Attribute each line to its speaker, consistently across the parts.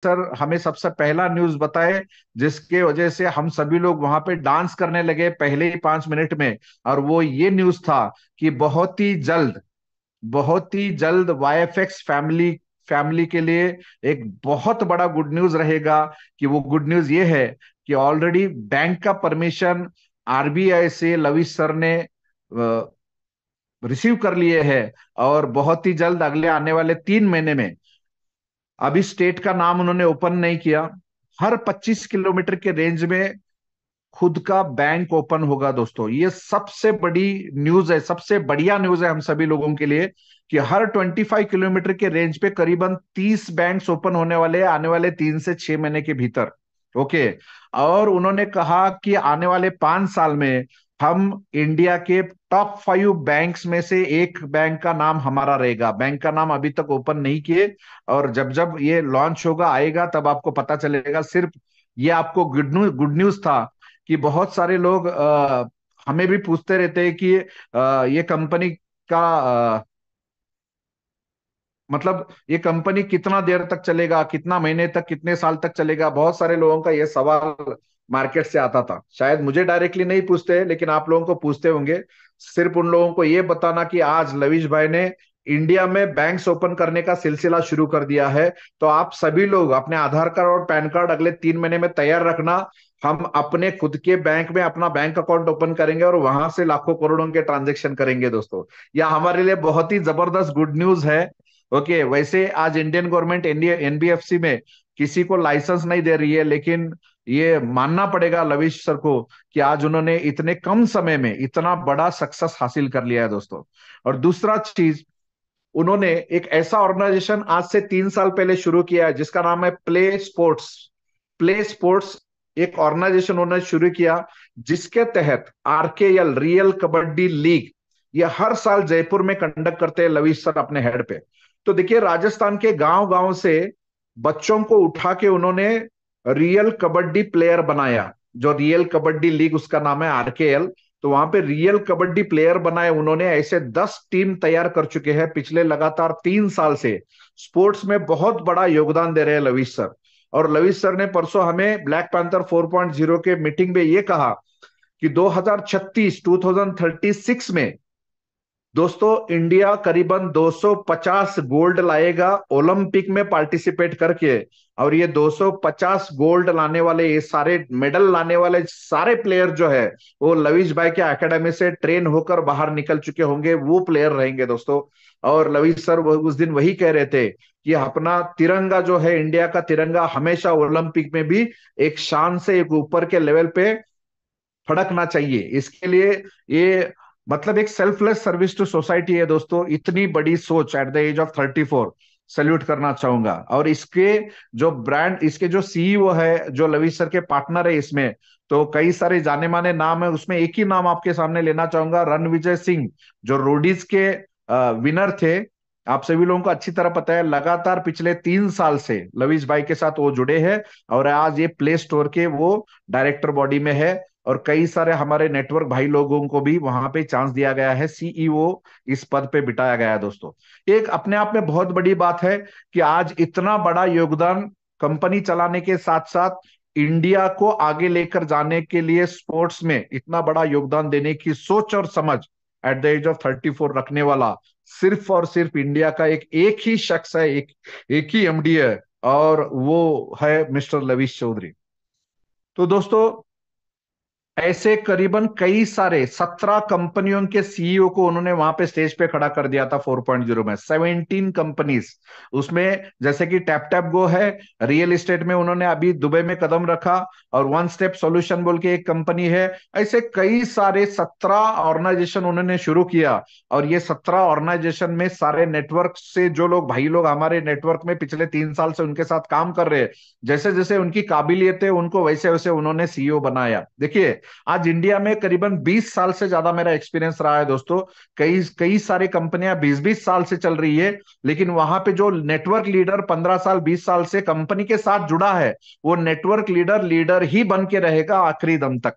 Speaker 1: Sir हमें सबसे पहला न्यूज बताए, जिसके वजह से हम सभी लोग वहां पे डांस करने लगे पहले ही 5 मिनट में। और वो ये न्यूज था कि बहुत ही जल्द वाईएफएक्स फैमिली फैमिली के लिए एक बहुत बड़ा गुड न्यूज रहेगा। कि वो गुड न्यूज ये है कि ऑलरेडी बैंक का परमिशन आरबीआई से लविश सर ने रिसीव कर लिए हैं। और बहुत ही जल्द अगले आने वाले 3 महीने में, अभी स्टेट का नाम उन्होंने ओपन नहीं किया, हर 25 किलोमीटर के रेंज में खुद का बैंक ओपन होगा। दोस्तों ये सबसे बड़ी न्यूज है, सबसे बढ़िया न्यूज है हम सभी लोगों के लिए कि हर 25 किलोमीटर के रेंज पे करीबन 30 बैंक्स ओपन होने वाले हैं आने वाले 3 से 6 महीने के भीतर। ओके। और उन्होंने कहा कि आने वाले 5 साल में हम इंडिया के टॉप 5 बैंक्स में से एक बैंक का नाम हमारा रहेगा। बैंक का नाम अभी तक ओपन नहीं किए, और जब जब ये लॉन्च होगा आएगा तब आपको पता चलेगा। सिर्फ ये आपको गुड न्यूज था कि बहुत सारे लोग हमें भी पूछते रहते हैं कि ये कंपनी का मतलब ये कंपनी कितना देर तक चलेगा, कितना महीने तक, कितने साल तक चलेगा। बहुत सारे लोगों का ये सवाल मार्केट से आता था। शायद मुझे डायरेक्टली नहीं पूछते, लेकिन आप लोगों को पूछते होंगे। सिर्फ उन लोगों को ये बताना कि आज लविश भाई ने इंडिया में बैंक्स ओपन करने का सिलसिला शुरू कर दिया है। तो आप सभी लोग अपने आधार कार्ड और पैन कार्ड अगले 3 महीने में तैयार रखना। हम अपने खुद के बैंक में अपना बैंक अकाउंट ओपन करेंगे और वहां से लाखों करोड़ों के ट्रांजेक्शन करेंगे। दोस्तों यह हमारे लिए बहुत ही जबरदस्त गुड न्यूज है। ओके। वैसे आज इंडियन गवर्नमेंट एनबीएफसी में किसी को लाइसेंस नहीं दे रही है, लेकिन ये मानना पड़ेगा लविश सर को कि आज उन्होंने इतने कम समय में इतना बड़ा सक्सेस हासिल कर लिया है। दोस्तों और दूसरा चीज, उन्होंने एक ऐसा ऑर्गेनाइजेशन आज से 3 साल पहले शुरू किया है जिसका नाम है प्ले स्पोर्ट्स। एक ऑर्गेनाइजेशन उन्होंने शुरू किया जिसके तहत आरकेएल रियल कबड्डी लीग ये हर साल जयपुर में कंडक्ट करते हैं लविश सर अपने हेड पे। तो देखिए राजस्थान के गांव गांव से बच्चों को उठा के उन्होंने रियल कबड्डी प्लेयर बनाया। जो रियल कबड्डी लीग उसका नाम है आरकेएल। तो वहां पे रियल कबड्डी प्लेयर बनाए उन्होंने। ऐसे 10 टीम तैयार कर चुके हैं पिछले लगातार 3 साल से। स्पोर्ट्स में बहुत बड़ा योगदान दे रहे हैं लविश सर। और लविश सर ने परसों हमें ब्लैक पैंथर 4.0 के मीटिंग में ये कहा कि 2036 में दोस्तों इंडिया करीबन 250 गोल्ड लाएगा ओलंपिक में पार्टिसिपेट करके। और ये 250 गोल्ड लाने वाले, ये सारे मेडल लाने वाले सारे प्लेयर जो है वो लविश भाई के एकेडमी से ट्रेन होकर बाहर निकल चुके होंगे, वो प्लेयर रहेंगे। दोस्तों और लविश सर उस दिन वही कह रहे थे कि अपना तिरंगा जो है, इंडिया का तिरंगा हमेशा ओलंपिक में भी एक शान से एक ऊपर के लेवल पे फड़कना चाहिए। इसके लिए ये मतलब एक सेल्फलेस सर्विस टू सोसाइटी है। दोस्तों इतनी बड़ी सोच at the age of 34 salute करना चाहूंगा। और इसके जो सीईओ है, जो लविश सर के पार्टनर है इसमें, तो कई सारे जाने माने नाम है। उसमें एक ही नाम आपके सामने लेना चाहूंगा, रणविजय सिंह, जो रोडीज के विनर थे। आप सभी लोगों को अच्छी तरह पता है, लगातार पिछले 3 साल से लविश भाई के साथ वो जुड़े हैं। और आज ये प्ले स्टोर के वो डायरेक्टर बॉडी में है। और कई सारे हमारे नेटवर्क भाई लोगों को भी वहां पे चांस दिया गया है, सीईओ इस पद पे बिठाया गया है। दोस्तों एक अपने आप में बहुत बड़ी बात है कि आज इतना बड़ा योगदान कंपनी चलाने के साथ साथ इंडिया को आगे लेकर जाने के लिए स्पोर्ट्स में इतना बड़ा योगदान देने की सोच और समझ एट द एज ऑफ 34 रखने वाला सिर्फ और सिर्फ इंडिया का एक ही शख्स है, एक ही एमडी है, और वो है मिस्टर लविश चौधरी। तो दोस्तों ऐसे करीबन कई सारे 17 कंपनियों के सीईओ को उन्होंने वहां पे स्टेज पे खड़ा कर दिया था 4.0 में। 17 कंपनीज उसमें, जैसे कि टैप टैप गो है, रियल एस्टेट में उन्होंने अभी दुबई में कदम रखा, और वन स्टेप सॉल्यूशन बोल के एक कंपनी है। ऐसे कई सारे 17 ऑर्गेनाइजेशन उन्होंने शुरू किया। और ये 17 ऑर्गेनाइजेशन में सारे नेटवर्क से जो लोग भाई लोग हमारे नेटवर्क में पिछले 3 साल से उनके साथ काम कर रहे हैं, जैसे जैसे उनकी काबिलियत है उनको वैसे वैसे उन्होंने सीईओ बनाया। देखिए आज इंडिया में करीबन 20 साल से ज्यादा मेरा एक्सपीरियंस रहा है। दोस्तों कई कई सारी कंपनियां 20-20 साल से चल रही है, लेकिन वहां पे जो नेटवर्क लीडर 15 साल 20 साल से कंपनी के साथ जुड़ा है, वो नेटवर्क लीडर लीडर ही बन के रहेगा आखिरी दम तक।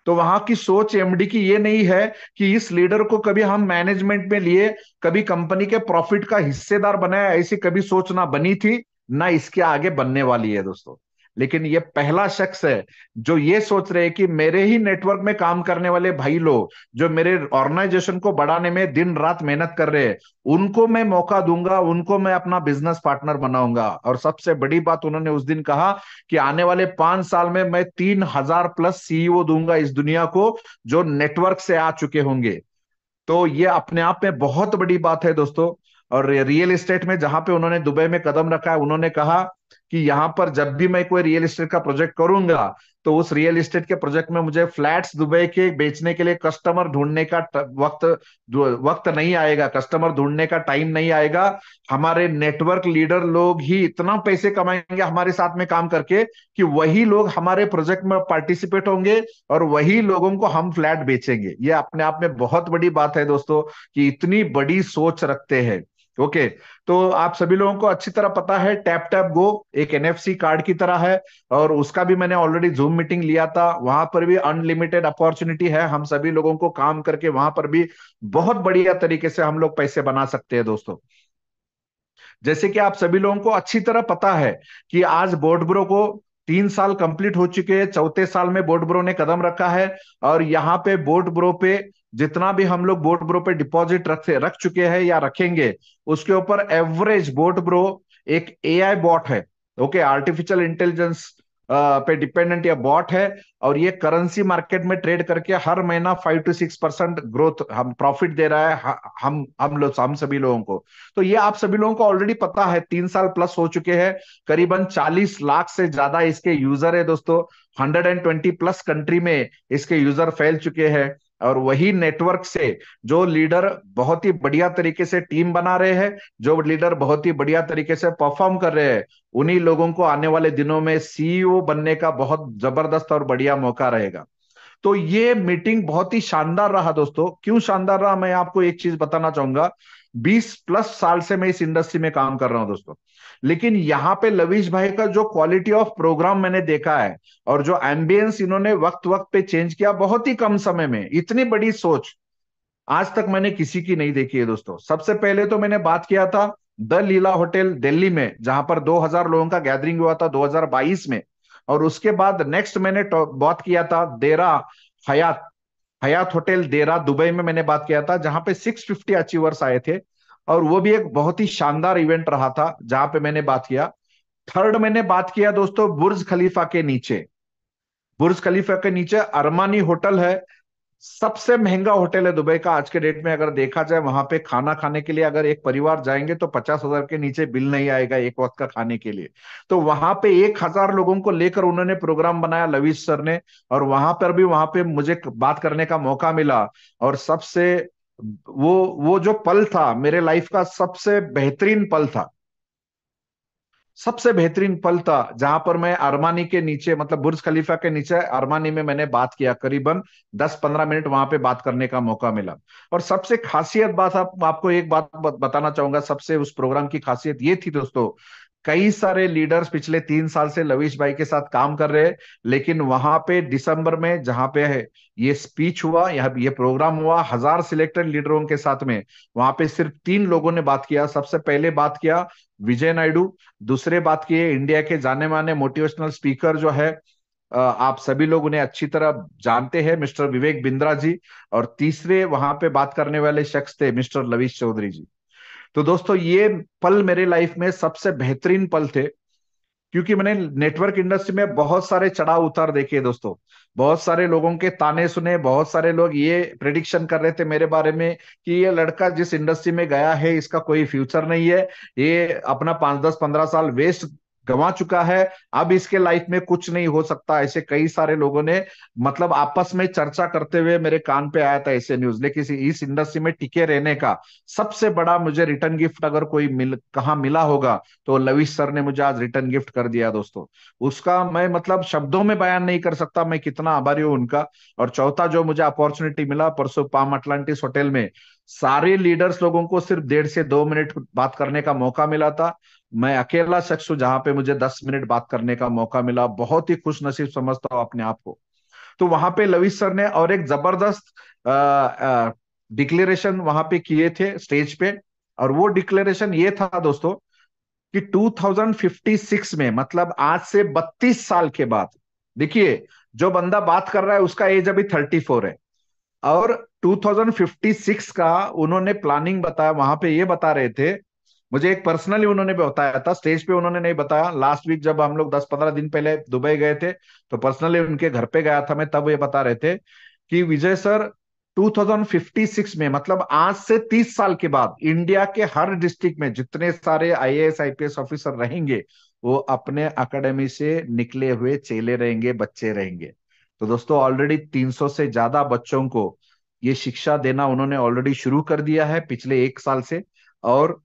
Speaker 1: तो वहां की सोच एमडी की ये नहीं है कि इस लीडर को कभी हम मैनेजमेंट में लिए, कभी कंपनी के प्रॉफिट का हिस्सेदार बनाया, ऐसी कभी सोच ना बनी थी ना इसके आगे बनने वाली है दोस्तों। लेकिन ये पहला शख्स है जो ये सोच रहे हैं कि मेरे ही नेटवर्क में काम करने वाले भाई लोग जो मेरे ऑर्गेनाइजेशन को बढ़ाने में दिन रात मेहनत कर रहे हैं, उनको मैं मौका दूंगा, उनको मैं अपना बिजनेस पार्टनर बनाऊंगा। और सबसे बड़ी बात उन्होंने उस दिन कहा कि आने वाले 5 साल में मैं 3,000 प्लस सीईओ दूंगा इस दुनिया को, जो नेटवर्क से आ चुके होंगे। तो ये अपने आप में बहुत बड़ी बात है दोस्तों। और रियल एस्टेट में जहां पे उन्होंने दुबई में कदम रखा है, उन्होंने कहा कि यहां पर जब भी मैं कोई रियल एस्टेट का प्रोजेक्ट करूंगा, तो उस रियल एस्टेट के प्रोजेक्ट में मुझे फ्लैट्स दुबई के बेचने के लिए कस्टमर ढूंढने का वक्त वक्त नहीं आएगा, कस्टमर ढूंढने का टाइम नहीं आएगा। हमारे नेटवर्क लीडर लोग ही इतना पैसे कमाएंगे हमारे साथ में काम करके कि वही लोग हमारे प्रोजेक्ट में पार्टिसिपेट होंगे और वही लोगों को हम फ्लैट बेचेंगे। ये अपने आप में बहुत बड़ी बात है दोस्तों कि इतनी बड़ी सोच रखते हैं। ओके। तो आप सभी लोगों को अच्छी तरह पता है टैप टैप गो एक एनएफसी कार्ड की तरह है, और उसका भी मैंने ऑलरेडी जूम मीटिंग लिया था। वहां पर भी अनलिमिटेड अपॉर्चुनिटी है हम सभी लोगों को काम करके वहां पर भी बहुत बढ़िया तरीके से हम लोग पैसे बना सकते हैं दोस्तों। जैसे कि आप सभी लोगों को अच्छी तरह पता है कि आज बोर्ड ब्रो को 3 साल कंप्लीट हो चुके हैं, चौथे साल में बोर्ड ब्रो ने कदम रखा है। और यहाँ पे बोर्ड ब्रो पे जितना भी हम लोग बोर्ड ब्रो पे डिपॉजिट रख चुके हैं या रखेंगे, उसके ऊपर एवरेज बोर्ड ब्रो एक एआई बॉट है। ओके, आर्टिफिशियल इंटेलिजेंस पे डिपेंडेंट ये बॉट है। और ये करेंसी मार्केट में ट्रेड करके हर महीना 5 to 6% ग्रोथ हम प्रॉफिट दे रहा है हम सभी लोगों को। तो ये आप सभी लोगों को ऑलरेडी पता है, 3 साल प्लस हो चुके हैं। करीबन 40 लाख से ज्यादा इसके यूजर है दोस्तों। 120 प्लस कंट्री में इसके यूजर फैल चुके हैं। और वही नेटवर्क से जो लीडर बहुत ही बढ़िया तरीके से टीम बना रहे हैं, जो लीडर बहुत ही बढ़िया तरीके से परफॉर्म कर रहे हैं, उन्हीं लोगों को आने वाले दिनों में सीईओ बनने का बहुत जबरदस्त और बढ़िया मौका रहेगा। तो ये मीटिंग बहुत ही शानदार रहा दोस्तों। क्यों शानदार रहा, मैं आपको एक चीज बताना चाहूंगा। 20 प्लस साल से मैं इस इंडस्ट्री में काम कर रहा हूं दोस्तों, लेकिन यहाँ पे लवीश भाई का जो क्वालिटी ऑफ प्रोग्राम मैंने देखा है और जो एम्बियंस इन्होंने वक्त वक्त पे चेंज किया बहुत ही कम समय में, इतनी बड़ी सोच आज तक मैंने किसी की नहीं देखी है दोस्तों। सबसे पहले तो मैंने बात किया था द लीला होटल दिल्ली में, जहां पर 2,000 लोगों का गैदरिंग हुआ था 2022 में। और उसके बाद नेक्स्ट मैंने बात किया था देरा हयात हयात होटल देरा दुबई में मैंने बात किया था, जहां पे 650 अचीवर्स आए थे। और वो भी एक बहुत ही शानदार इवेंट रहा था जहां पे मैंने बात किया। थर्ड मैंने बात किया दोस्तों बुर्ज खलीफा के नीचे। बुर्ज खलीफा के नीचे अरमानी होटल है, सबसे महंगा होटल है दुबई का आज के डेट में। अगर देखा जाए वहां पे खाना खाने के लिए अगर एक परिवार जाएंगे तो 50,000 के नीचे बिल नहीं आएगा एक वक्त का खाने के लिए। तो वहां पे 1,000 लोगों को लेकर उन्होंने प्रोग्राम बनाया लवीश सर ने। और वहां पे मुझे बात करने का मौका मिला। और सबसे वो जो पल था मेरे लाइफ का सबसे बेहतरीन पल था, सबसे बेहतरीन पल था जहां पर मैं अरमानी के नीचे मतलब बुर्ज खलीफा के नीचे अरमानी में मैंने बात किया। करीबन 10-15 मिनट वहां पे बात करने का मौका मिला। और सबसे खासियत बात आपको एक बात बताना चाहूंगा। सबसे उस प्रोग्राम की खासियत ये थी दोस्तों, कई सारे लीडर्स पिछले 3 साल से लवीश भाई के साथ काम कर रहे हैं, लेकिन वहां पे दिसंबर में जहां पे है ये स्पीच हुआ, ये प्रोग्राम हुआ 1,000 सिलेक्टेड लीडरों के साथ में, वहां पे सिर्फ 3 लोगों ने बात किया। सबसे पहले बात किया विजय नायडू, दूसरे बात किए इंडिया के जाने माने मोटिवेशनल स्पीकर जो है, आप सभी लोग उन्हें अच्छी तरह जानते हैं, मिस्टर विवेक बिंद्रा जी। और तीसरे वहां पे बात करने वाले शख्स थे मिस्टर लवीश चौधरी जी। तो दोस्तों ये पल मेरे लाइफ में सबसे बेहतरीन पल थे, क्योंकि मैंने नेटवर्क इंडस्ट्री में बहुत सारे चढ़ाव उतार देखे दोस्तों। बहुत सारे लोगों के ताने सुने, बहुत सारे लोग ये प्रिडिक्शन कर रहे थे मेरे बारे में कि ये लड़का जिस इंडस्ट्री में गया है इसका कोई फ्यूचर नहीं है, ये अपना 5-10-15 साल वेस्ट गंवा चुका है, अब इसके लाइफ में कुछ नहीं हो सकता। ऐसे कई सारे लोगों ने मतलब आपस में चर्चा करते हुए मेरे कान पे आया था ऐसे न्यूज। लेकिन इस इंडस्ट्री में टिके रहने का सबसे बड़ा मुझे रिटर्न गिफ्ट अगर कोई कहाँ मिला होगा तो लविश सर ने मुझे आज रिटर्न गिफ्ट कर दिया दोस्तों। उसका मैं मतलब शब्दों में बयान नहीं कर सकता मैं कितना आभारी हूं उनका। और चौथा जो मुझे अपॉर्चुनिटी मिला परसों पाम अटलांटिस होटल में, सारे लीडर्स लोगों को सिर्फ 1.5 से 2 मिनट बात करने का मौका मिला था। मैं अकेला शख्स हूं जहां पे मुझे 10 मिनट बात करने का मौका मिला। बहुत ही खुश नसीब समझता हूं अपने आप को। तो वहां पे लविश सर ने और एक जबरदस्त डिक्लेरेशन वहां पे किए थे स्टेज पे। और वो डिक्लेरेशन ये था दोस्तों कि 2056 में, मतलब आज से 32 साल के बाद, देखिए जो बंदा बात कर रहा है उसका एज अभी 34 है, और 2056 का उन्होंने प्लानिंग बताया, वहां पे ये बता रहे थे, मुझे एक पर्सनली उन्होंने भी बताया था, स्टेज पे उन्होंने नहीं बताया, लास्ट वीक जब हम लोग 10-15 दिन पहले दुबई गए थे तो पर्सनली उनके घर पे गया था मैं, तब ये बता रहे थे कि विजय सर 2056 में, मतलब आज से 30 साल के बाद, इंडिया के हर डिस्ट्रिक्ट में जितने सारे आईएएस आईपीएस ऑफिसर रहेंगे वो अपने अकेडमी से निकले हुए चेले रहेंगे, बच्चे रहेंगे। तो दोस्तों ऑलरेडी 300 से ज्यादा बच्चों को ये शिक्षा देना उन्होंने ऑलरेडी शुरू कर दिया है पिछले 1 साल से। और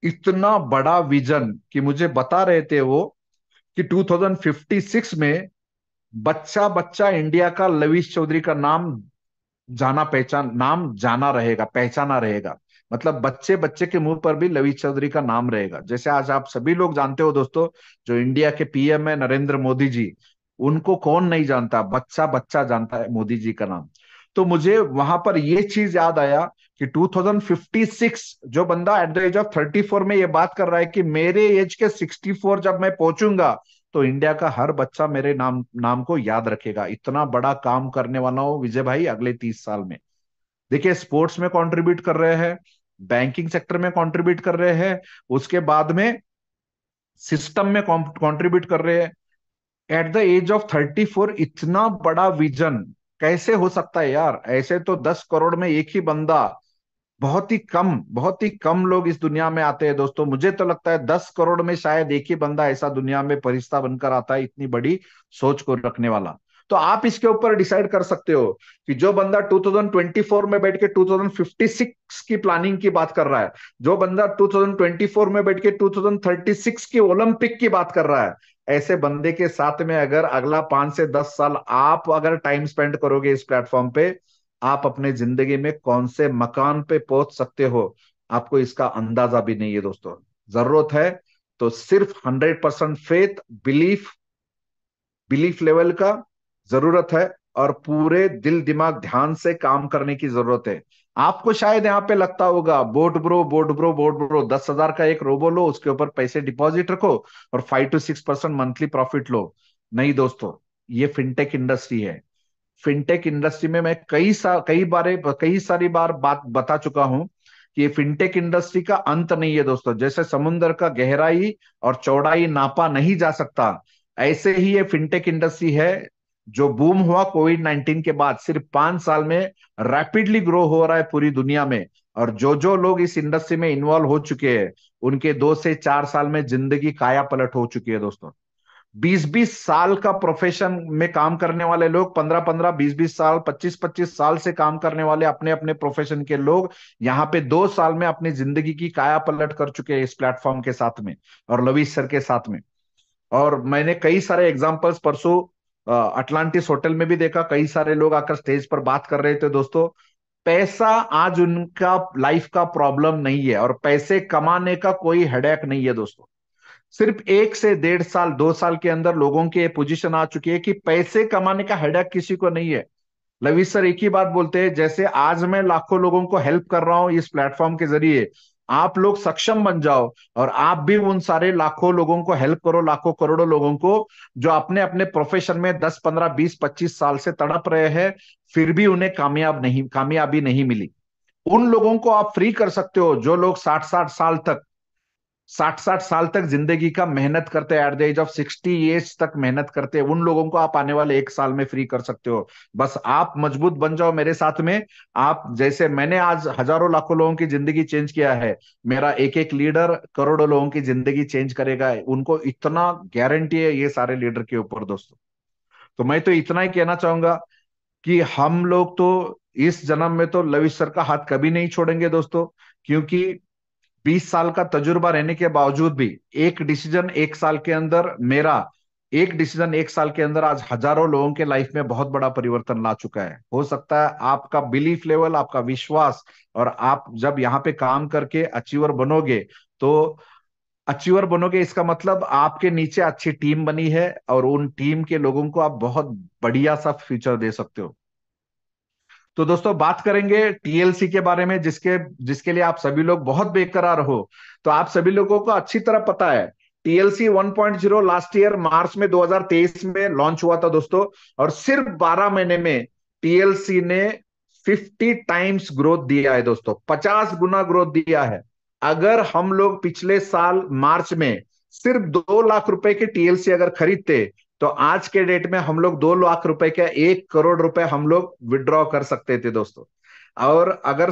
Speaker 1: इतना बड़ा विजन कि मुझे बता रहे थे वो कि 2056 में बच्चा बच्चा इंडिया का लवीश चौधरी का नाम नाम जाना रहेगा, पहचाना रहेगा। मतलब बच्चे बच्चे के मुंह पर भी लवीश चौधरी का नाम रहेगा। जैसे आज आप सभी लोग जानते हो दोस्तों, जो इंडिया के पीएम है नरेंद्र मोदी जी, उनको कौन नहीं जानता, बच्चा बच्चा जानता है मोदी जी का नाम। तो मुझे वहां पर ये चीज याद आया कि 2056, जो बंदा एट द एज ऑफ 34 में ये बात कर रहा है कि मेरे एज के 64 जब मैं पहुंचूंगा तो इंडिया का हर बच्चा मेरे नाम नाम को याद रखेगा। इतना बड़ा काम करने वाला हूं विजय भाई अगले 30 साल में। देखिए स्पोर्ट्स में कंट्रीब्यूट कर रहे हैं, बैंकिंग सेक्टर में कंट्रीब्यूट कर रहे हैं, उसके बाद में सिस्टम में कंट्रीब्यूट कर रहे हैं। एट द एज ऑफ 34 इतना बड़ा विजन कैसे हो सकता है यार? ऐसे तो 10 करोड़ में एक ही बंदा, बहुत ही कम लोग इस दुनिया में आते हैं दोस्तों। मुझे तो लगता है 10 करोड़ में शायद एक ही बंदा ऐसा दुनिया में फरिश्ता बनकर आता है, इतनी बड़ी सोच को रखने वाला। तो आप इसके ऊपर डिसाइड कर सकते हो कि जो बंदा 2024 में बैठ के 2056 की प्लानिंग की बात कर रहा है, जो बंदा 2024 में बैठ के 2036 की ओलंपिक की बात कर रहा है, ऐसे बंदे के साथ में अगर अगला 5 से 10 साल आप अगर टाइम स्पेंड करोगे इस प्लेटफॉर्म पे, आप अपने जिंदगी में कौन से मकान पे पहुंच सकते हो आपको इसका अंदाजा भी नहीं है दोस्तों। जरूरत है तो सिर्फ 100% फेथ, बिलीफ, बिलीफ लेवल का जरूरत है, और पूरे दिल दिमाग ध्यान से काम करने की जरूरत है। आपको शायद यहाँ पे लगता होगा boat bro boat bro boat bro, 10,000 का एक रोबो लो, उसके ऊपर पैसे डिपॉजिट रखो और 5 to 6% मंथली प्रॉफिट लो। नहीं दोस्तों, ये फिनटेक इंडस्ट्री है। फिनटेक इंडस्ट्री में मैं कई सारी बार बात बता चुका हूं कि ये फिनटेक इंडस्ट्री का अंत नहीं है दोस्तों। जैसे समुद्र का गहराई और चौड़ाई नापा नहीं जा सकता, ऐसे ही ये फिनटेक इंडस्ट्री है जो बूम हुआ कोविड-19 के बाद, सिर्फ 5 साल में रैपिडली ग्रो हो रहा है पूरी दुनिया में। और जो जो लोग इस इंडस्ट्री में इन्वॉल्व हो चुके हैं उनके 2 से 4 साल में जिंदगी काया पलट हो चुकी है दोस्तों। 20-20 साल का प्रोफेशन में काम करने वाले लोग, 15-15, 20-20 साल, 25-25 साल से काम करने वाले अपने अपने प्रोफेशन के लोग, यहाँ पे 2 साल में अपनी जिंदगी की काया पलट कर चुके हैं इस प्लेटफॉर्म के साथ में और लवीश सर के साथ में। और मैंने कई सारे एग्जांपल्स परसों अटलांटिस होटल में भी देखा, कई सारे लोग आकर स्टेज पर बात कर रहे थे दोस्तों। पैसा आज उनका लाइफ का प्रॉब्लम नहीं है, और पैसे कमाने का कोई हेडेक नहीं है दोस्तों। सिर्फ 1 से 1.5 साल, 2 साल के अंदर लोगों की ये पोजीशन आ चुकी है कि पैसे कमाने का हेडेक किसी को नहीं है। लवीश सर एक ही बात बोलते हैं, जैसे आज मैं लाखों लोगों को हेल्प कर रहा हूं इस प्लेटफॉर्म के जरिए, आप लोग सक्षम बन जाओ और आप भी उन सारे लाखों लोगों को हेल्प करो, लाखों करोड़ों लोगों को जो अपने अपने प्रोफेशन में 10-15-20-25 साल से तड़प रहे हैं, फिर भी उन्हें कामयाबी नहीं मिली। उन लोगों को आप फ्री कर सकते हो जो लोग 60-60 साल तक जिंदगी का मेहनत करते हैं, at the age of 60 age तक मेहनत करते हैं। उन लोगों को आप आने वाले 1 साल में फ्री कर सकते हो। बस आप मजबूत बन जाओ मेरे साथ में। आप जैसे मैंने आज हजारों लाखों लोगों की जिंदगी चेंज किया है, मेरा एक एक लीडर करोड़ों लोगों की जिंदगी चेंज करेगा, उनको इतना गारंटी है ये सारे लीडर के ऊपर दोस्तों। तो मैं तो इतना ही कहना चाहूंगा कि हम लोग तो इस जन्म में तो लविश सर का हाथ कभी नहीं छोड़ेंगे दोस्तों, क्योंकि 20 साल का तजुर्बा रहने के बावजूद भी एक डिसीजन 1 साल के अंदर, मेरा एक डिसीजन 1 साल के अंदर आज हजारों लोगों के लाइफ में बहुत बड़ा परिवर्तन ला चुका है। हो सकता है आपका बिलीफ लेवल, आपका विश्वास, और आप जब यहाँ पे काम करके अचीवर बनोगे तो अचीवर बनोगे इसका मतलब आपके नीचे अच्छी टीम बनी है और उन टीम के लोगों को आप बहुत बढ़िया सा फ्यूचर दे सकते हो। तो दोस्तों बात करेंगे टीएलसी के बारे में, जिसके जिसके लिए आप सभी लोग बहुत बेकरार हो। तो आप सभी लोगों को अच्छी तरह पता है टीएलसी 1.0 लास्ट ईयर मार्च में 2023 में लॉन्च हुआ था दोस्तों, और सिर्फ 12 महीने में टीएलसी ने 50 टाइम्स ग्रोथ दिया है दोस्तों, 50 गुना ग्रोथ दिया है। अगर हम लोग पिछले साल मार्च में सिर्फ 2 लाख रुपए के टीएलसी अगर खरीदते, तो आज के डेट में हम लोग 2 लाख रुपए का 1 करोड़ रुपए हम लोग विड्रॉ कर सकते थे दोस्तों। और अगर